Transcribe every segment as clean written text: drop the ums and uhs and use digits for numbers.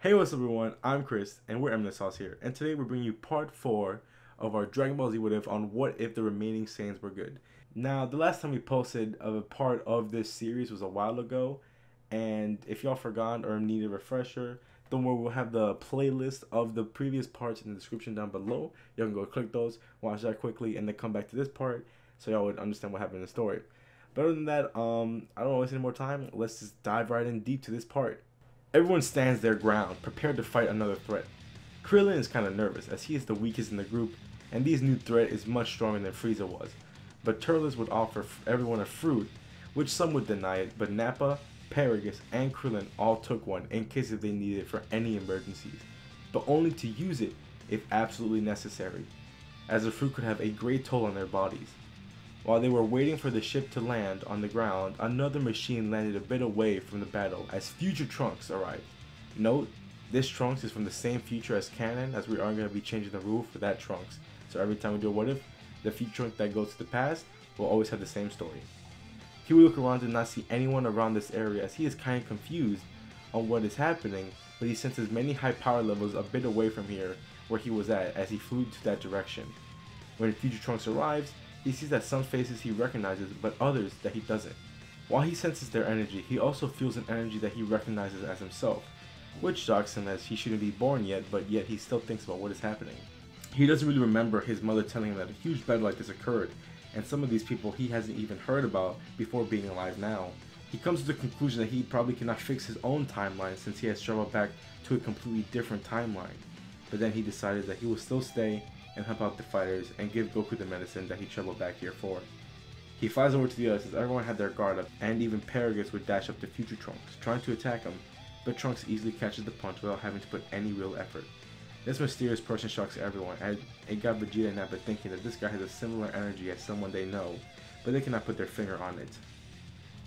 Hey, what's up everyone, I'm Chris, and we're Eminent Sauce here, and today we're bringing you part 4 of our Dragon Ball Z What If on what if the remaining Saiyans were good. Now, the last time we posted a part of this series was a while ago, and if y'all forgot or need a refresher, don't worry, we'll have the playlist of the previous parts in the description down below. Y'all can go click those, watch that quickly, and then come back to this part so y'all would understand what happened in the story. But other than that, I don't want to waste any more time, let's just dive right in deep to this part. Everyone stands their ground, prepared to fight another threat. Krillin is kind of nervous, as he is the weakest in the group, and this new threat is much stronger than Frieza was. But Turles would offer everyone a fruit, which some would deny it, but Nappa, Paragus, and Krillin all took one in case if they needed it for any emergencies, but only to use it if absolutely necessary, as the fruit could have a great toll on their bodies. While they were waiting for the ship to land on the ground, another machine landed a bit away from the battle as future Trunks arrived. Note, this Trunks is from the same future as canon, as we are going to be changing the rule for that Trunks. So every time we do a what if, the future Trunks that goes to the past will always have the same story. He would look around and not see anyone around this area, as he is kind of confused on what is happening, but he senses many high power levels a bit away from here where he was at as he flew to that direction. When future Trunks arrives, he sees that some faces he recognizes, but others that he doesn't. While he senses their energy, he also feels an energy that he recognizes as himself, which shocks him as he shouldn't be born yet, but yet he still thinks about what is happening. He doesn't really remember his mother telling him that a huge battle like this occurred, and some of these people he hasn't even heard about before being alive now. He comes to the conclusion that he probably cannot fix his own timeline since he has traveled back to a completely different timeline, but then he decided that he will still stay and help out the fighters and give Goku the medicine that he traveled back here for. He flies over to the others as everyone had their guard up, and even Paragus would dash up to future Trunks, trying to attack him, but Trunks easily catches the punch without having to put any real effort. This mysterious person shocks everyone, and it got Vegeta and Nappa thinking that this guy has a similar energy as someone they know, but they cannot put their finger on it.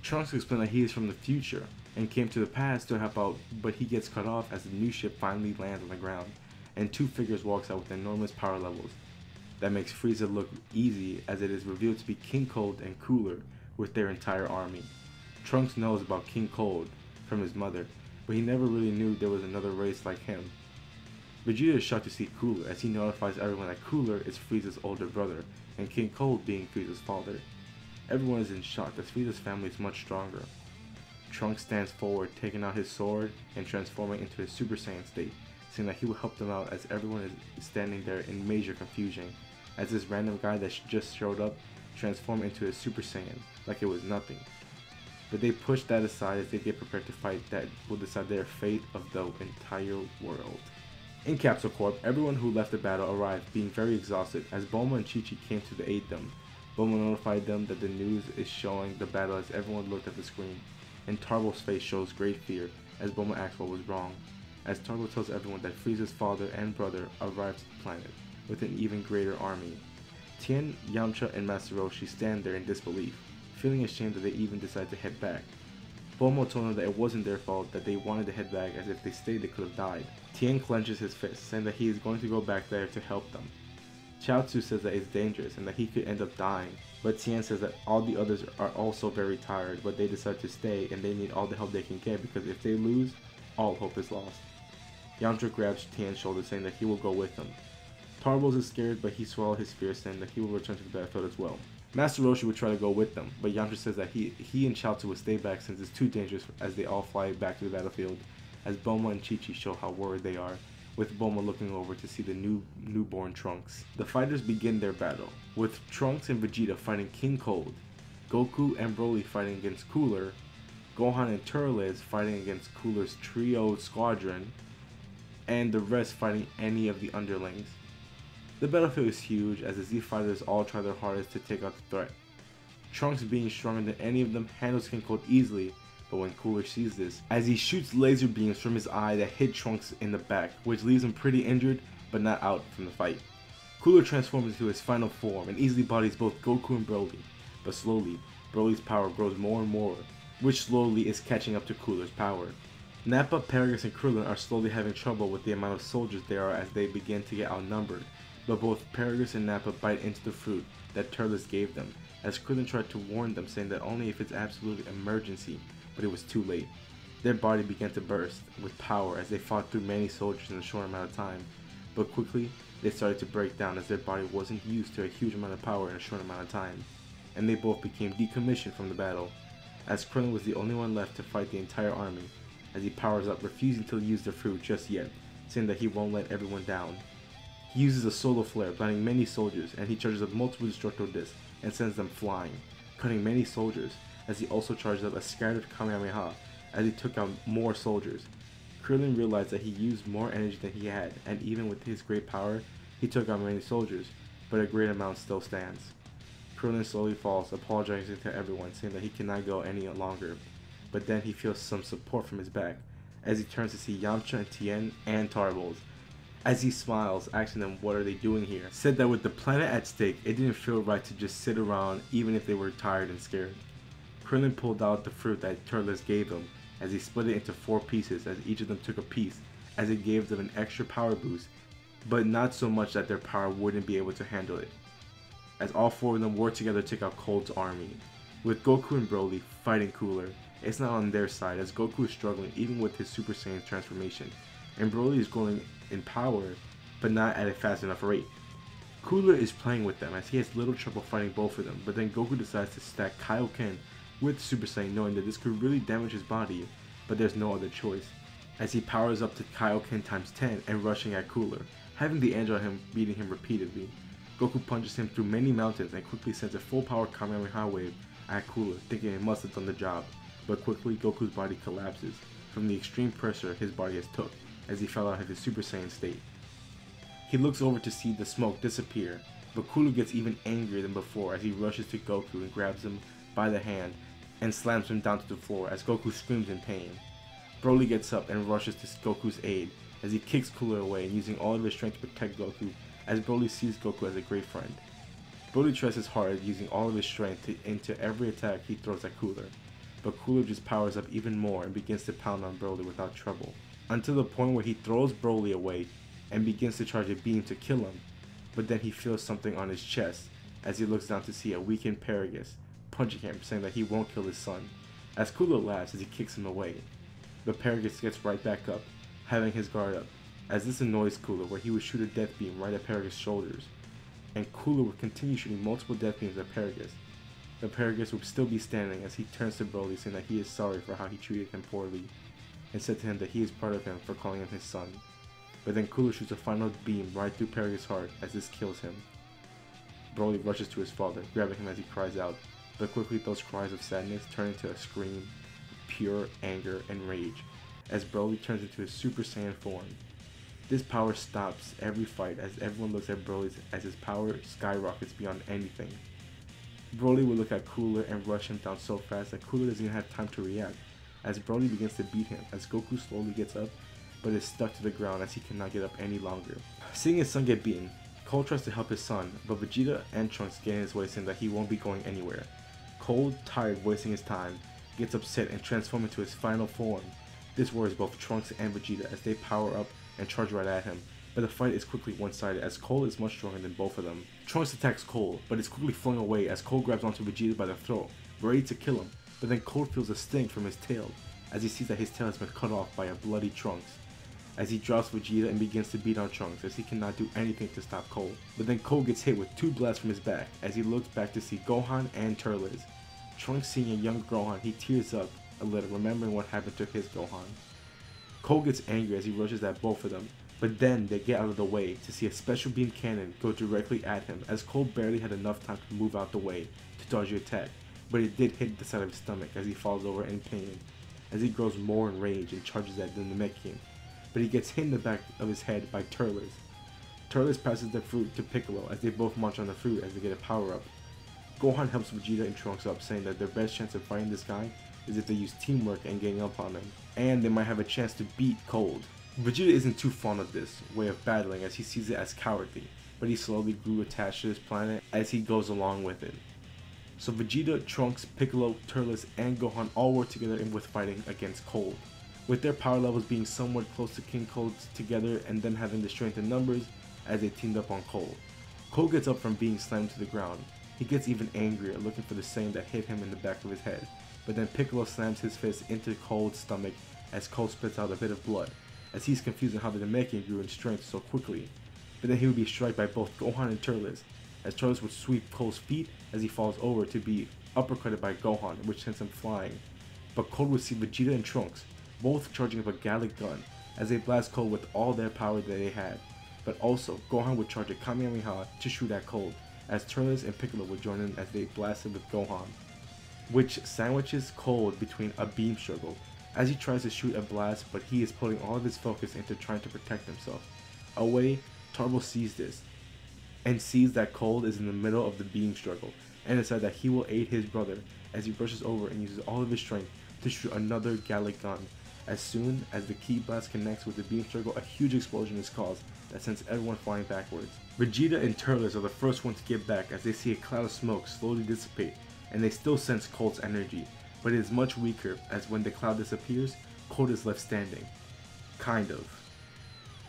Trunks explained that he is from the future, and came to the past to help out, but he gets cut off as the new ship finally lands on the ground, and two figures walks out with enormous power levels. That makes Frieza look easy, as it is revealed to be King Cold and Cooler with their entire army. Trunks knows about King Cold from his mother, but he never really knew there was another race like him. Vegeta is shocked to see Cooler, as he notifies everyone that Cooler is Frieza's older brother, and King Cold being Frieza's father. Everyone is in shock as Frieza's family is much stronger. Trunks stands forward, taking out his sword and transforming into his Super Saiyan state, saying that he will help them out as everyone is standing there in major confusion, as this random guy that just showed up transformed into a Super Saiyan like it was nothing. But they push that aside as they get prepared to fight that will decide their fate of the entire world. In Capsule Corp, everyone who left the battle arrived being very exhausted as Bulma and Chi-Chi came to aid them. Bulma notified them that the news is showing the battle as everyone looked at the screen, and Tarbo's face shows great fear as Bulma asks what was wrong, as Tarbo tells everyone that Frieza's father and brother arrived to the planet with an even greater army. Tien, Yamcha, and Master Roshi stand there in disbelief, feeling ashamed that they even decided to head back. Bulma told them that it wasn't their fault, that they wanted to head back, as if they stayed they could have died. Tien clenches his fist, saying that he is going to go back there to help them. Chaozu says that it's dangerous and that he could end up dying, but Tien says that all the others are also very tired, but they decide to stay and they need all the help they can get, because if they lose, all hope is lost. Yamcha grabs Tien's shoulder, saying that he will go with them. Tarbo's is scared, but he swallowed his fear, saying that he will return to the battlefield as well. Master Roshi would try to go with them, but Yamcha says that he and Chaozu would stay back since it's too dangerous, as they all fly back to the battlefield, as Bulma and Chi-Chi show how worried they are, with Bulma looking over to see the newborn Trunks. The fighters begin their battle, with Trunks and Vegeta fighting King Cold, Goku and Broly fighting against Cooler, Gohan and Turles fighting against Cooler's trio squadron, and the rest fighting any of the underlings. The battlefield is huge, as the Z fighters all try their hardest to take out the threat. Trunks, being stronger than any of them, handles King Cold easily, but when Cooler sees this, as he shoots laser beams from his eye that hit Trunks in the back, which leaves him pretty injured, but not out from the fight. Cooler transforms into his final form and easily bodies both Goku and Broly, but slowly, Broly's power grows more and more, which slowly is catching up to Cooler's power. Nappa, Paragus, and Krillin are slowly having trouble with the amount of soldiers there are as they begin to get outnumbered, but both Paragus and Nappa bite into the fruit that Turles gave them, as Krillin tried to warn them, saying that only if it's absolute emergency, but it was too late. Their body began to burst with power as they fought through many soldiers in a short amount of time, but quickly they started to break down as their body wasn't used to a huge amount of power in a short amount of time, and they both became decommissioned from the battle, as Krillin was the only one left to fight the entire army, as he powers up, refusing to use the fruit just yet, saying that he won't let everyone down. He uses a solar flare, blinding many soldiers, and he charges up multiple destructo discs and sends them flying, cutting many soldiers, as he also charges up a scattered Kamehameha as he took out more soldiers. Krillin realized that he used more energy than he had, and even with his great power, he took out many soldiers, but a great amount still stands. Krillin slowly falls, apologizing to everyone, saying that he cannot go any longer, but then he feels some support from his back, as he turns to see Yamcha and Tien and Tarbles. As he smiles, asking them what are they doing here, said that with the planet at stake, it didn't feel right to just sit around even if they were tired and scared. Krillin pulled out the fruit that Turles gave him, as he split it into 4 pieces as each of them took a piece, as it gave them an extra power boost, but not so much that their power wouldn't be able to handle it, as all 4 of them worked together to take out Cold's army. With Goku and Broly fighting Cooler, it's not on their side, as Goku is struggling even with his Super Saiyan transformation, and Broly is growing in power, but not at a fast enough rate. Cooler is playing with them as he has little trouble fighting both of them, but then Goku decides to stack Kaioken with Super Saiyan, knowing that this could really damage his body, but there's no other choice, as he powers up to Kaioken times 10 and rushing at Cooler, having the edge on him, beating him repeatedly. Goku punches him through many mountains and quickly sends a full power Kamehameha wave at Cooler, thinking it must have done the job, but quickly Goku's body collapses from the extreme pressure his body has took as he fell out of his Super Saiyan state. He looks over to see the smoke disappear, but Cooler gets even angrier than before as he rushes to Goku and grabs him by the hand and slams him down to the floor as Goku screams in pain. Broly gets up and rushes to Goku's aid as he kicks Cooler away and using all of his strength to protect Goku, as Broly sees Goku as a great friend. Broly tries his hardest, using all of his strength into every attack he throws at Cooler, but Cooler just powers up even more and begins to pound on Broly without trouble, until the point where he throws Broly away and begins to charge a beam to kill him, but then he feels something on his chest as he looks down to see a weakened Paragus punching him, saying that he won't kill his son, as Cooler laughs as he kicks him away. But Paragus gets right back up, having his guard up, as this annoys Cooler, where he would shoot a death beam right at Paragus' shoulders, and Cooler would continue shooting multiple death beams at Paragus. But Paragus would still be standing as he turns to Broly, saying that he is sorry for how he treated him poorly, and said to him that he is proud of him for calling him his son. But then Cooler shoots a final beam right through Paragus' heart as this kills him. Broly rushes to his father, grabbing him as he cries out, but quickly those cries of sadness turn into a scream of pure anger and rage, as Broly turns into his Super Saiyan form. This power stops every fight as everyone looks at Broly as his power skyrockets beyond anything. Broly will look at Cooler and rush him down so fast that Cooler doesn't even have time to react, as Broly begins to beat him as Goku slowly gets up but is stuck to the ground as he cannot get up any longer. Seeing his son get beaten, Cole tries to help his son, but Vegeta and Trunks get in his way, saying that he won't be going anywhere. Cole, tired wasting his time, gets upset and transforms into his final form. This worries both Trunks and Vegeta as they power up and charge right at him, but the fight is quickly one-sided as Cole is much stronger than both of them. Trunks attacks Cole, but is quickly flung away as Cole grabs onto Vegeta by the throat, ready to kill him, but then Cole feels a sting from his tail, as he sees that his tail has been cut off by a bloody Trunks, as he drops Vegeta and begins to beat on Trunks as he cannot do anything to stop Cole. But then Cole gets hit with 2 blasts from his back as he looks back to see Gohan and Turles. Trunks seeing a young Gohan, he tears up a little, remembering what happened to his Gohan. Cole gets angry as he rushes at both of them, but then they get out of the way to see a special beam cannon go directly at him, as Cole barely had enough time to move out the way to dodge the attack, but it did hit the side of his stomach as he falls over in pain, as he grows more enraged and charges at the Namekian, but he gets hit in the back of his head by Turles. Turles passes the fruit to Piccolo as they both munch on the fruit as they get a power-up. Gohan helps Vegeta and Trunks up, saying that their best chance of fighting this guy is if they use teamwork and gang up on him, and they might have a chance to beat Cold. Vegeta isn't too fond of this way of battling as he sees it as cowardly, but he slowly grew attached to this planet as he goes along with it. So Vegeta, Trunks, Piccolo, Turles, and Gohan all work together with fighting against Cold, with their power levels being somewhat close to King Cold's together and them having the strength in numbers as they teamed up on Cold. Cold gets up from being slammed to the ground. He gets even angrier, looking for the Saiyan that hit him in the back of his head, but then Piccolo slams his fist into Cold's stomach as Cole spits out a bit of blood, as he's confused on how the Namekian grew in strength so quickly. But then he would be struck by both Gohan and Turles, as Turles would sweep Cole's feet as he falls over to be uppercutted by Gohan, which sends him flying. But Cole would see Vegeta and Trunks, both charging up a Gallic gun, as they blast Cole with all their power that they had. But also, Gohan would charge a Kamehameha to shoot at Cole, as Turles and Piccolo would join in as they blasted with Gohan, which sandwiches Cole between a beam struggle, as he tries to shoot a blast, but he is putting all of his focus into trying to protect himself. Away, Turbo sees this, and sees that Cole is in the middle of the beam struggle, and decides that he will aid his brother as he rushes over and uses all of his strength to shoot another Gallic gun. As soon as the key blast connects with the beam struggle, a huge explosion is caused that sends everyone flying backwards. Vegeta and Turles are the first ones to get back as they see a cloud of smoke slowly dissipate, and they still sense Cole's energy, but it is much weaker as when the cloud disappears, Cole is left standing. Kind of.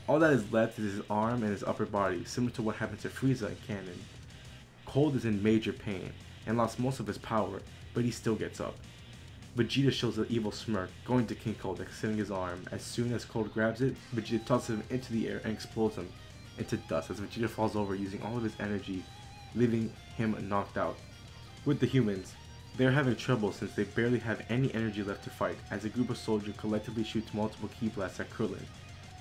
All that is left is his arm and his upper body, similar to what happened to Frieza in canon. Cole is in major pain and lost most of his power, but he still gets up. Vegeta shows an evil smirk, going to King Cold, extending his arm. As soon as Cold grabs it, Vegeta tosses him into the air and explodes him into dust as Vegeta falls over using all of his energy, leaving him knocked out. With the humans, they are having trouble since they barely have any energy left to fight, as a group of soldiers collectively shoots multiple ki blasts at Krillin.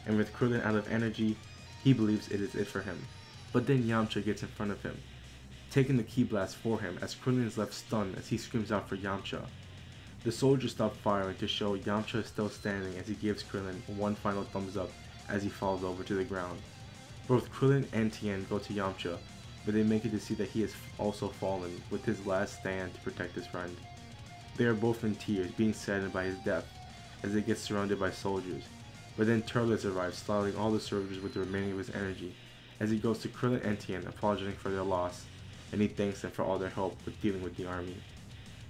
And with Krillin out of energy, he believes it is it for him. But then Yamcha gets in front of him, taking the ki blast for him as Krillin is left stunned as he screams out for Yamcha. The soldiers stop firing to show Yamcha is still standing as he gives Krillin one final thumbs up as he falls over to the ground. Both Krillin and Tien go to Yamcha, but they make it to see that he has also fallen with his last stand to protect his friend. They are both in tears, being saddened by his death as they get surrounded by soldiers. But then Turles arrives, slaughtering all the soldiers with the remaining of his energy, as he goes to Krillin and Tien, apologizing for their loss, and he thanks them for all their help with dealing with the army.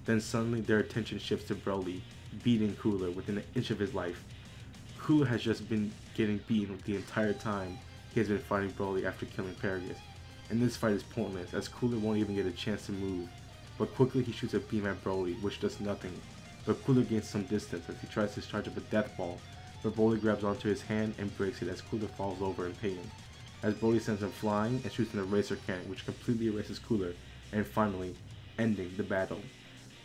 Then suddenly their attention shifts to Broly, beating Cooler within an inch of his life. Cooler has just been getting beaten the entire time he has been fighting Broly after killing Paragus, and this fight is pointless as Cooler won't even get a chance to move, but quickly he shoots a beam at Broly, which does nothing, but Cooler gains some distance as he tries to charge up a death ball, but Broly grabs onto his hand and breaks it as Cooler falls over in pain, as Broly sends him flying and shoots an eraser cannon which completely erases Cooler, and finally, ending the battle.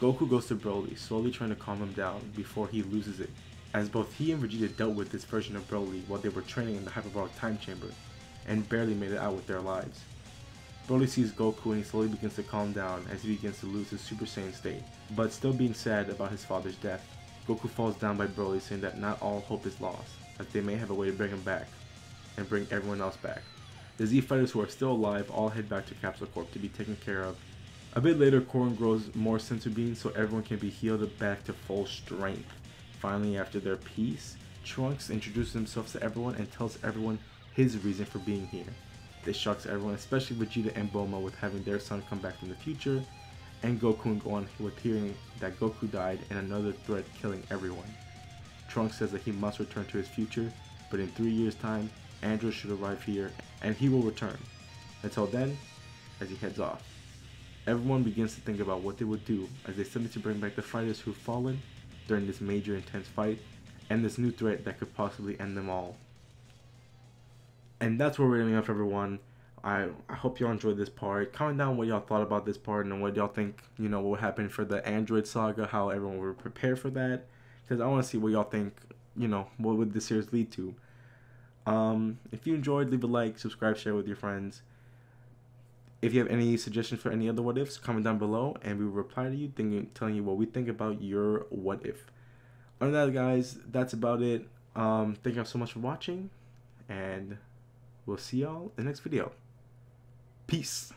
Goku goes to Broly, slowly trying to calm him down before he loses it, as both he and Vegeta dealt with this version of Broly while they were training in the hyperbolic time chamber, and barely made it out with their lives. Broly sees Goku and he slowly begins to calm down as he begins to lose his Super Saiyan state, but still being sad about his father's death. Goku falls down by Broly, saying that not all hope is lost, as they may have a way to bring him back, and bring everyone else back. The Z fighters who are still alive all head back to Capsule Corp to be taken care of. A bit later, Korn grows more senzu beans so everyone can be healed back to full strength. Finally, after their peace, Trunks introduces himself to everyone and tells everyone his reason for being here. This shocks everyone, especially Vegeta and Bulma, with having their son come back from the future, and Goku and Gohan with hearing that Goku died and another threat killing everyone. Trunks says that he must return to his future, but in 3 years' time, Andros should arrive here and he will return. Until then, as he heads off, everyone begins to think about what they would do as they still need to bring back the fighters who've fallen during this major intense fight and this new threat that could possibly end them all. And that's where we're ending up, everyone. I hope y'all enjoyed this part. Comment down what y'all thought about this part and what y'all think, what would happen for the Android saga, how everyone would prepare for that. Because I want to see what y'all think, what would this series lead to. If you enjoyed, leave a like, subscribe, share with your friends. If you have any suggestions for any other what ifs, comment down below and we will reply to you, telling you what we think about your what if. Other than that, guys, that's about it. Thank y'all so much for watching, and we'll see y'all in the next video. Peace.